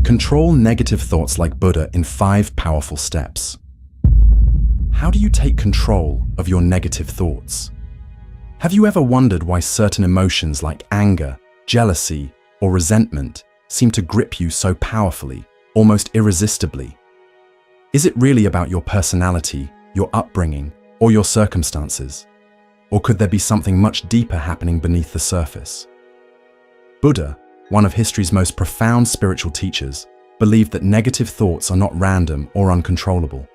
Control negative thoughts like Buddha in 5 powerful steps. How do you take control of your negative thoughts? Have you ever wondered why certain emotions like anger, jealousy, or resentment seem to grip you so powerfully, almost irresistibly? Is it really about your personality, your upbringing, or your circumstances? Or could there be something much deeper happening beneath the surface? Buddha, one of history's most profound spiritual teachers, believed that negative thoughts are not random or uncontrollable.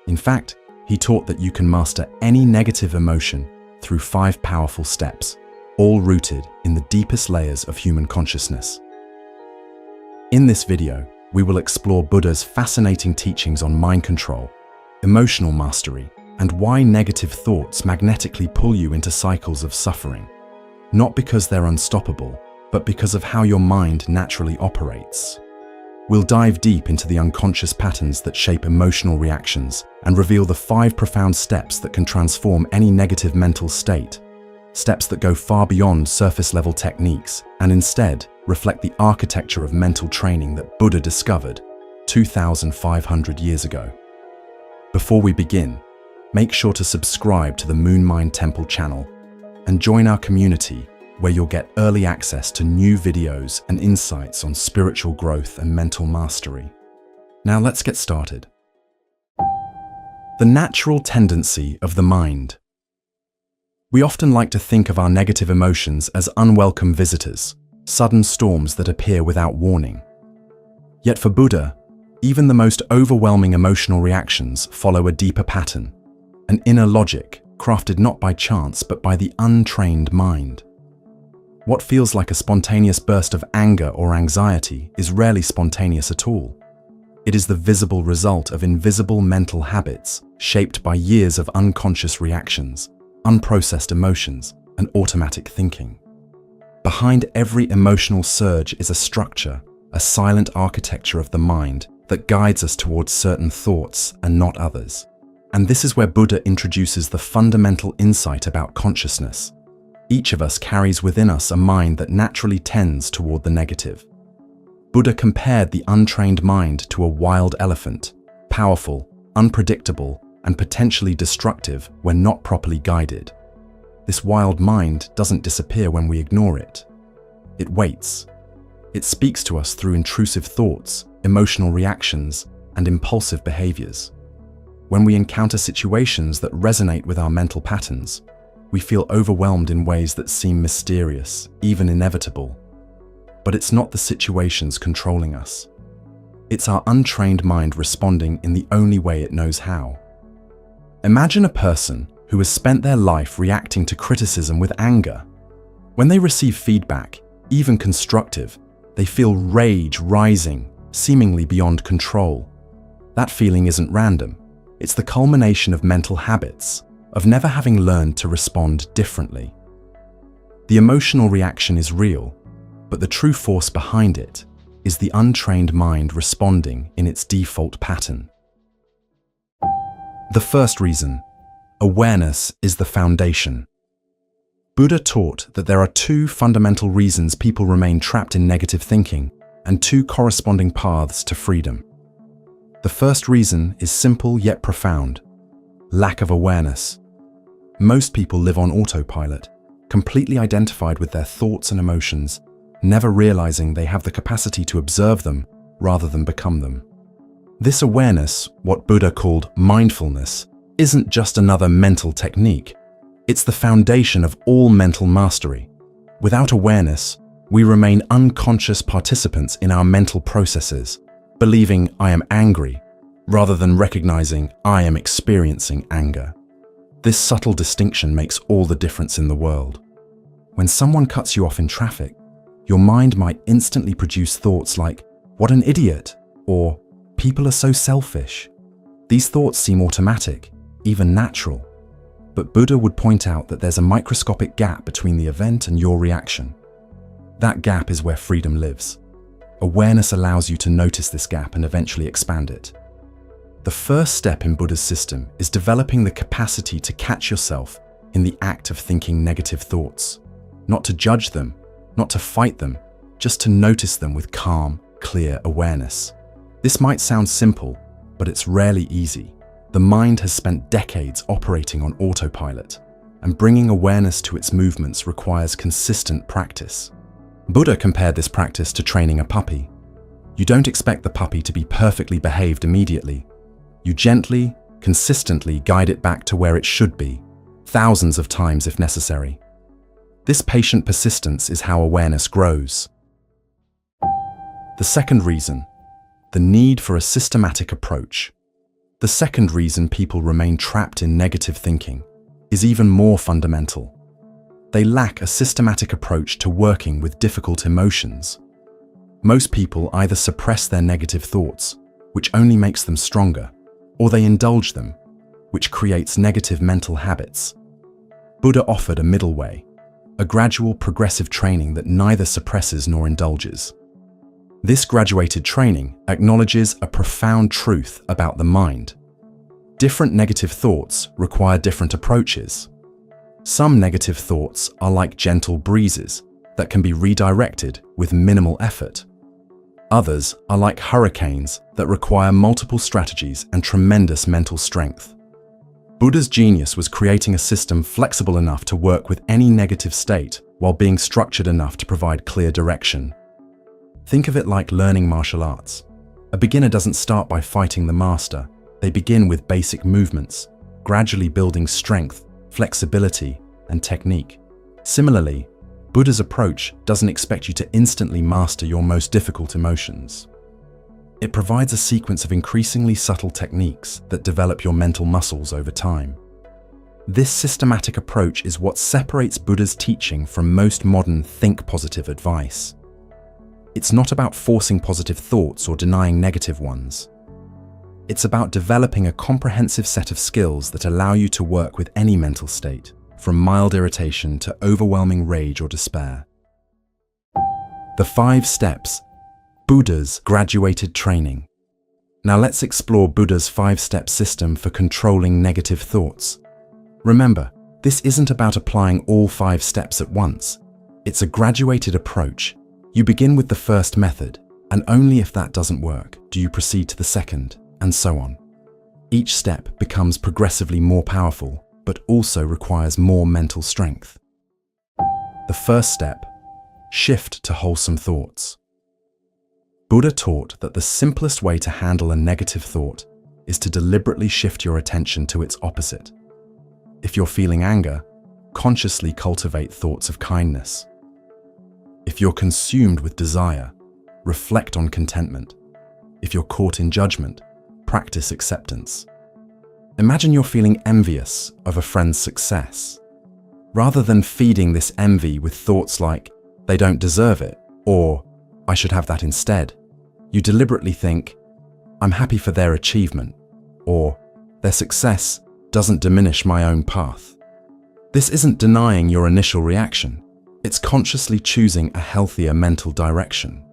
In fact, he taught that you can master any negative emotion through 5 powerful steps, all rooted in the deepest layers of human consciousness. In this video, we will explore Buddha's fascinating teachings on mind control, emotional mastery, and why negative thoughts magnetically pull you into cycles of suffering, not because they're unstoppable, but because of how your mind naturally operates. We'll dive deep into the unconscious patterns that shape emotional reactions and reveal the 5 profound steps that can transform any negative mental state. Steps that go far beyond surface-level techniques and instead reflect the architecture of mental training that Buddha discovered 2,500 years ago. Before we begin, make sure to subscribe to the Moon Mind Temple channel and join our community where you'll get early access to new videos and insights on spiritual growth and mental mastery. Now let's get started. The natural tendency of the mind. We often like to think of our negative emotions as unwelcome visitors, sudden storms that appear without warning. Yet for Buddha, even the most overwhelming emotional reactions follow a deeper pattern, an inner logic crafted not by chance but by the untrained mind. What feels like a spontaneous burst of anger or anxiety is rarely spontaneous at all. It is the visible result of invisible mental habits shaped by years of unconscious reactions, unprocessed emotions, and automatic thinking. Behind every emotional surge is a structure, a silent architecture of the mind that guides us towards certain thoughts and not others. And this is where Buddha introduces the fundamental insight about consciousness. Each of us carries within us a mind that naturally tends toward the negative. Buddha compared the untrained mind to a wild elephant, powerful, unpredictable, and potentially destructive when not properly guided. This wild mind doesn't disappear when we ignore it. It waits. It speaks to us through intrusive thoughts, emotional reactions, and impulsive behaviors. When we encounter situations that resonate with our mental patterns, we feel overwhelmed in ways that seem mysterious, even inevitable. But it's not the situations controlling us. It's our untrained mind responding in the only way it knows how. Imagine a person who has spent their life reacting to criticism with anger. When they receive feedback, even constructive, they feel rage rising, seemingly beyond control. That feeling isn't random. It's the culmination of mental habits, of never having learned to respond differently. The emotional reaction is real, but the true force behind it is the untrained mind responding in its default pattern. The first reason, awareness is the foundation. Buddha taught that there are 2 fundamental reasons people remain trapped in negative thinking and 2 corresponding paths to freedom. The first reason is simple yet profound: lack of awareness. Most people live on autopilot, completely identified with their thoughts and emotions, never realizing they have the capacity to observe them rather than become them. This awareness, what Buddha called mindfulness, isn't just another mental technique. It's the foundation of all mental mastery. Without awareness, we remain unconscious participants in our mental processes, believing I am angry, rather than recognizing I am experiencing anger. This subtle distinction makes all the difference in the world. When someone cuts you off in traffic, your mind might instantly produce thoughts like, "What an idiot," or "People are so selfish." These thoughts seem automatic, even natural. But Buddha would point out that there's a microscopic gap between the event and your reaction. That gap is where freedom lives. Awareness allows you to notice this gap and eventually expand it. The first step in Buddha's system is developing the capacity to catch yourself in the act of thinking negative thoughts. Not to judge them, not to fight them, just to notice them with calm, clear awareness. This might sound simple, but it's rarely easy. The mind has spent decades operating on autopilot, and bringing awareness to its movements requires consistent practice. Buddha compared this practice to training a puppy. You don't expect the puppy to be perfectly behaved immediately. You gently, consistently guide it back to where it should be, thousands of times if necessary. This patient persistence is how awareness grows. The second reason, the need for a systematic approach. The second reason people remain trapped in negative thinking is even more fundamental. They lack a systematic approach to working with difficult emotions. Most people either suppress their negative thoughts, which only makes them stronger, or they indulge them, which creates negative mental habits. Buddha offered a middle way, a gradual progressive training that neither suppresses nor indulges. This graduated training acknowledges a profound truth about the mind. Different negative thoughts require different approaches. Some negative thoughts are like gentle breezes that can be redirected with minimal effort. Others are like hurricanes that require multiple strategies and tremendous mental strength. Buddha's genius was creating a system flexible enough to work with any negative state while being structured enough to provide clear direction. Think of it like learning martial arts. A beginner doesn't start by fighting the master. They begin with basic movements, gradually building strength, flexibility, and technique. Similarly, Buddha's approach doesn't expect you to instantly master your most difficult emotions. It provides a sequence of increasingly subtle techniques that develop your mental muscles over time. This systematic approach is what separates Buddha's teaching from most modern think positive advice. It's not about forcing positive thoughts or denying negative ones. It's about developing a comprehensive set of skills that allow you to work with any mental state, from mild irritation to overwhelming rage or despair. The 5 steps, Buddha's graduated training. Now let's explore Buddha's 5-step system for controlling negative thoughts. Remember, this isn't about applying all 5 steps at once. It's a graduated approach. You begin with the first method, and only if that doesn't work do you proceed to the second, and so on. Each step becomes progressively more powerful, but also requires more mental strength. The first step, shift to wholesome thoughts. Buddha taught that the simplest way to handle a negative thought is to deliberately shift your attention to its opposite. If you're feeling anger, consciously cultivate thoughts of kindness. If you're consumed with desire, reflect on contentment. If you're caught in judgment, practice acceptance. Imagine you're feeling envious of a friend's success. Rather than feeding this envy with thoughts like, they don't deserve it, or I should have that instead, you deliberately think, I'm happy for their achievement, or their success doesn't diminish my own path. This isn't denying your initial reaction. It's consciously choosing a healthier mental direction.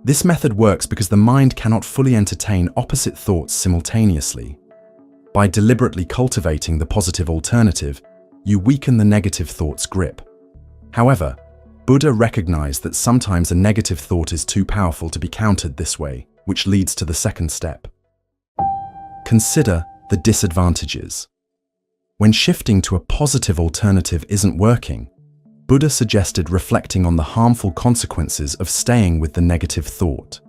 This method works because the mind cannot fully entertain opposite thoughts simultaneously. By deliberately cultivating the positive alternative, you weaken the negative thought's grip. However, Buddha recognized that sometimes a negative thought is too powerful to be countered this way, which leads to the second step. Consider the disadvantages. When shifting to a positive alternative isn't working, Buddha suggested reflecting on the harmful consequences of staying with the negative thought.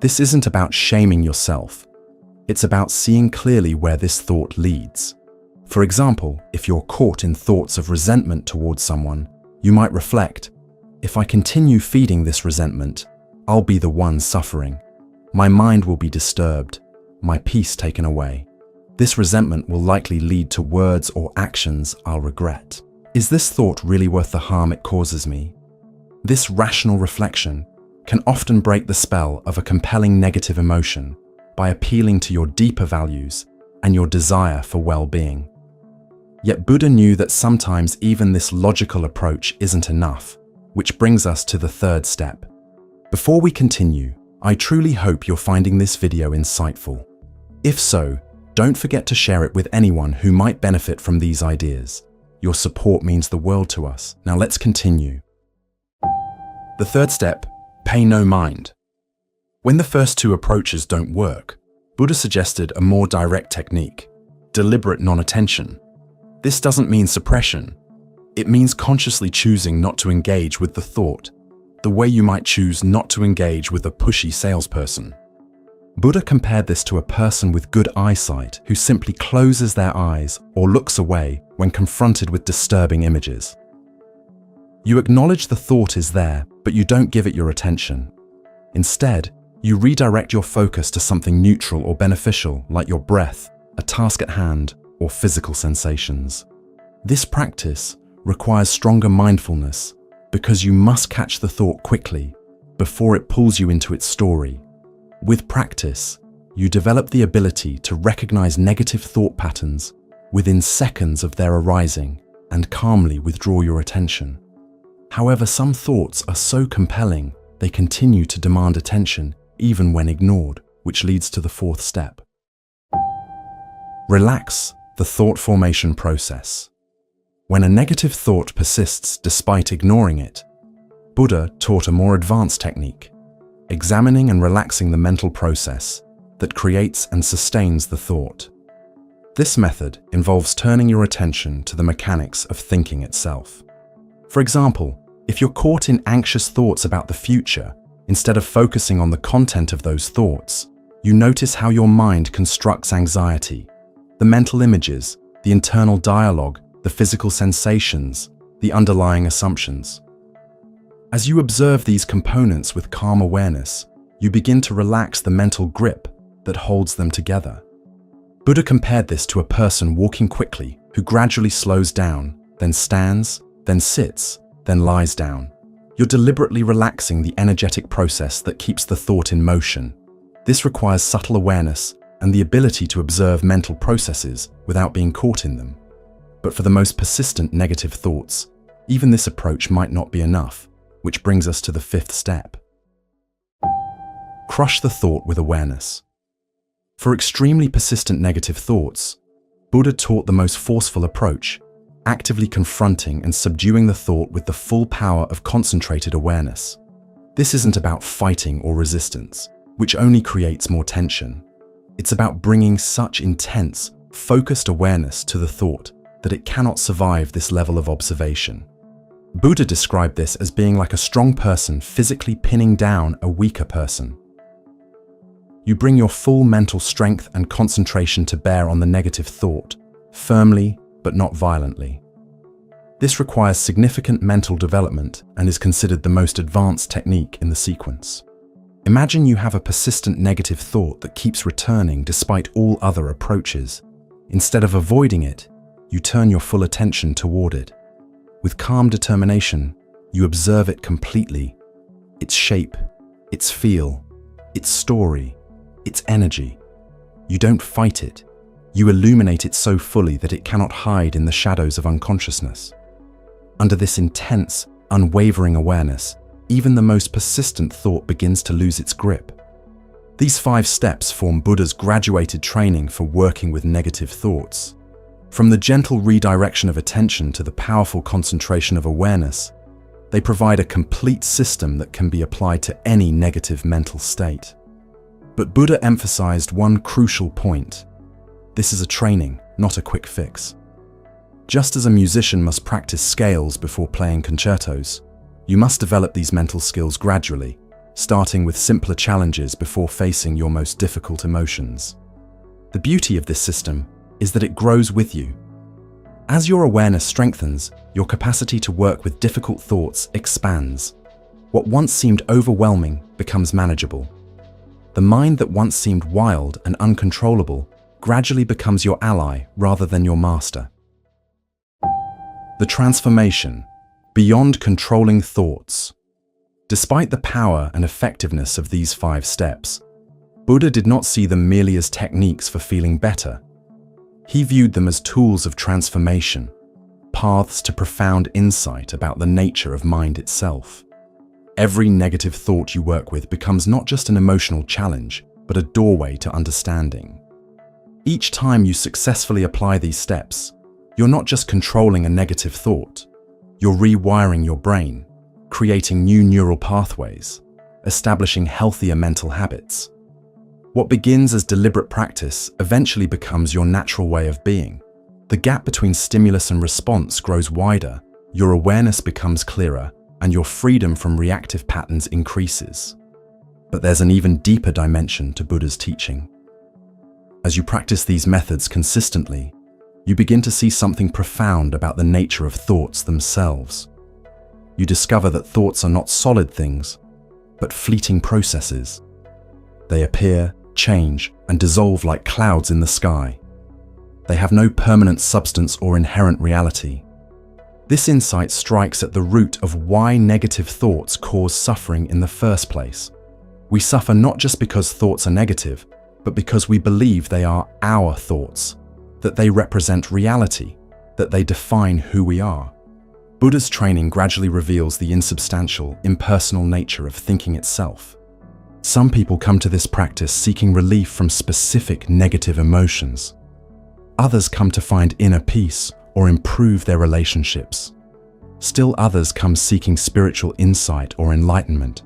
This isn't about shaming yourself. It's about seeing clearly where this thought leads. For example, if you're caught in thoughts of resentment towards someone, you might reflect, if I continue feeding this resentment, I'll be the one suffering. My mind will be disturbed, my peace taken away. This resentment will likely lead to words or actions I'll regret. Is this thought really worth the harm it causes me? This rational reflection can often break the spell of a compelling negative emotion by appealing to your deeper values and your desire for well-being. Yet Buddha knew that sometimes even this logical approach isn't enough, which brings us to the third step. Before we continue, I truly hope you're finding this video insightful. If so, don't forget to share it with anyone who might benefit from these ideas. Your support means the world to us. Now let's continue. The third step, pay no mind. When the first two approaches don't work, Buddha suggested a more direct technique, deliberate non-attention. This doesn't mean suppression. It means consciously choosing not to engage with the thought, the way you might choose not to engage with a pushy salesperson. Buddha compared this to a person with good eyesight who simply closes their eyes or looks away when confronted with disturbing images. You acknowledge the thought is there, but you don't give it your attention. Instead, you redirect your focus to something neutral or beneficial, like your breath, a task at hand, or physical sensations. This practice requires stronger mindfulness because you must catch the thought quickly before it pulls you into its story. With practice, you develop the ability to recognize negative thought patterns within seconds of their arising and calmly withdraw your attention. However, some thoughts are so compelling they continue to demand attention even when ignored, which leads to the fourth step. Relax the thought formation process. When a negative thought persists despite ignoring it, Buddha taught a more advanced technique, examining and relaxing the mental process that creates and sustains the thought. This method involves turning your attention to the mechanics of thinking itself. For example, if you're caught in anxious thoughts about the future, instead of focusing on the content of those thoughts, you notice how your mind constructs anxiety, the mental images, the internal dialogue, the physical sensations, the underlying assumptions. As you observe these components with calm awareness, you begin to relax the mental grip that holds them together. Buddha compared this to a person walking quickly who gradually slows down, then stands, then sits, then lies down. You're deliberately relaxing the energetic process that keeps the thought in motion. This requires subtle awareness and the ability to observe mental processes without being caught in them. But for the most persistent negative thoughts, even this approach might not be enough, which brings us to the fifth step. Crush the thought with awareness. For extremely persistent negative thoughts, Buddha taught the most forceful approach, actively confronting and subduing the thought with the full power of concentrated awareness. This isn't about fighting or resistance, which only creates more tension. It's about bringing such intense, focused awareness to the thought that it cannot survive this level of observation. Buddha described this as being like a strong person physically pinning down a weaker person. You bring your full mental strength and concentration to bear on the negative thought, firmly but not violently. This requires significant mental development and is considered the most advanced technique in the sequence. Imagine you have a persistent negative thought that keeps returning despite all other approaches. Instead of avoiding it, you turn your full attention toward it. With calm determination, you observe it completely, its shape, its feel, its story, its energy. You don't fight it. You illuminate it so fully that it cannot hide in the shadows of unconsciousness. Under this intense, unwavering awareness, even the most persistent thought begins to lose its grip. These 5 steps form Buddha's graduated training for working with negative thoughts. From the gentle redirection of attention to the powerful concentration of awareness, they provide a complete system that can be applied to any negative mental state. But Buddha emphasized one crucial point. This is a training, not a quick fix. Just as a musician must practice scales before playing concertos, you must develop these mental skills gradually, starting with simpler challenges before facing your most difficult emotions. The beauty of this system is that it grows with you. As your awareness strengthens, your capacity to work with difficult thoughts expands. What once seemed overwhelming becomes manageable. The mind that once seemed wild and uncontrollable gradually becomes your ally rather than your master. The transformation, beyond controlling thoughts. Despite the power and effectiveness of these 5 steps, Buddha did not see them merely as techniques for feeling better. He viewed them as tools of transformation, paths to profound insight about the nature of mind itself. Every negative thought you work with becomes not just an emotional challenge, but a doorway to understanding. Each time you successfully apply these steps, you're not just controlling a negative thought, you're rewiring your brain, creating new neural pathways, establishing healthier mental habits. What begins as deliberate practice eventually becomes your natural way of being. The gap between stimulus and response grows wider, your awareness becomes clearer, and your freedom from reactive patterns increases. But there's an even deeper dimension to Buddha's teaching. As you practice these methods consistently, you begin to see something profound about the nature of thoughts themselves. You discover that thoughts are not solid things, but fleeting processes. They appear, change, and dissolve like clouds in the sky. They have no permanent substance or inherent reality. This insight strikes at the root of why negative thoughts cause suffering in the first place. We suffer not just because thoughts are negative, but because we believe they are our thoughts, that they represent reality, that they define who we are. Buddha's training gradually reveals the insubstantial, impersonal nature of thinking itself. Some people come to this practice seeking relief from specific negative emotions. Others come to find inner peace or improve their relationships. Still others come seeking spiritual insight or enlightenment.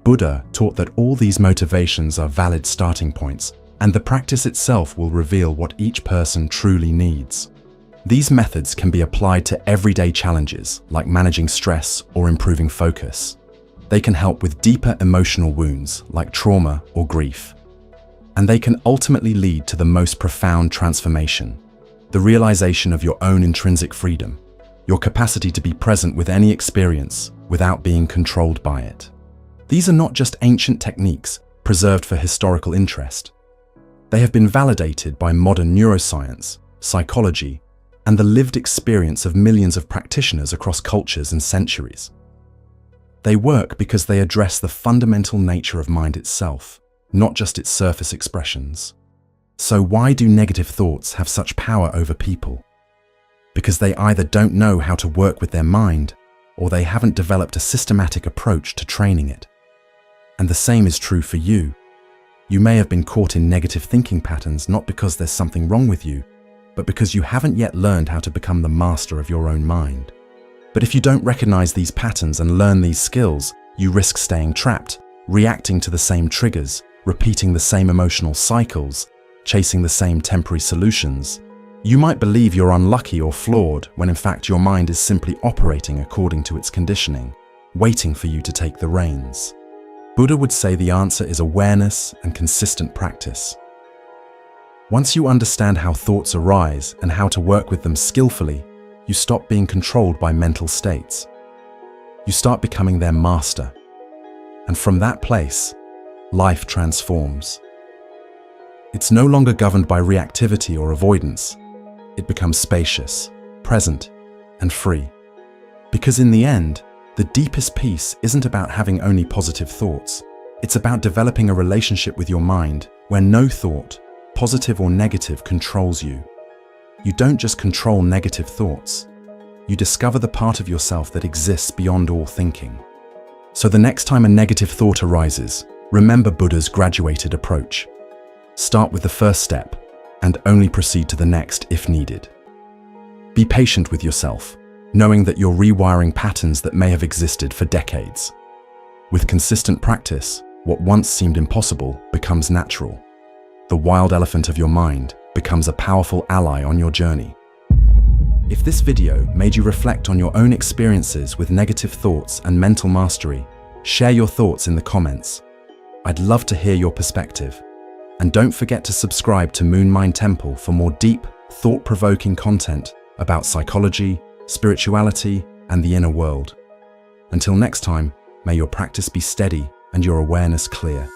Buddha taught that all these motivations are valid starting points, and the practice itself will reveal what each person truly needs. These methods can be applied to everyday challenges like managing stress or improving focus. They can help with deeper emotional wounds like trauma or grief. And they can ultimately lead to the most profound transformation, the realization of your own intrinsic freedom, your capacity to be present with any experience without being controlled by it. These are not just ancient techniques preserved for historical interest. They have been validated by modern neuroscience, psychology, and the lived experience of millions of practitioners across cultures and centuries. They work because they address the fundamental nature of mind itself, not just its surface expressions. So why do negative thoughts have such power over people? Because they either don't know how to work with their mind, or they haven't developed a systematic approach to training it. And the same is true for you. You may have been caught in negative thinking patterns not because there's something wrong with you, but because you haven't yet learned how to become the master of your own mind. But if you don't recognize these patterns and learn these skills, you risk staying trapped, reacting to the same triggers, repeating the same emotional cycles, chasing the same temporary solutions. You might believe you're unlucky or flawed when in fact your mind is simply operating according to its conditioning, waiting for you to take the reins. Buddha would say the answer is awareness and consistent practice. Once you understand how thoughts arise and how to work with them skillfully, you stop being controlled by mental states. You start becoming their master. And from that place, life transforms. It's no longer governed by reactivity or avoidance. It becomes spacious, present, and free. Because in the end, the deepest peace isn't about having only positive thoughts. It's about developing a relationship with your mind where no thought, positive or negative, controls you. You don't just control negative thoughts. You discover the part of yourself that exists beyond all thinking. So the next time a negative thought arises, remember Buddha's graduated approach. Start with the first step and only proceed to the next if needed. Be patient with yourself, knowing that you're rewiring patterns that may have existed for decades. With consistent practice, what once seemed impossible becomes natural. The wild elephant of your mind becomes a powerful ally on your journey. If this video made you reflect on your own experiences with negative thoughts and mental mastery, share your thoughts in the comments. I'd love to hear your perspective. And don't forget to subscribe to Moon Mind Temple for more deep, thought-provoking content about psychology, spirituality, and the inner world. Until next time, may your practice be steady and your awareness clear.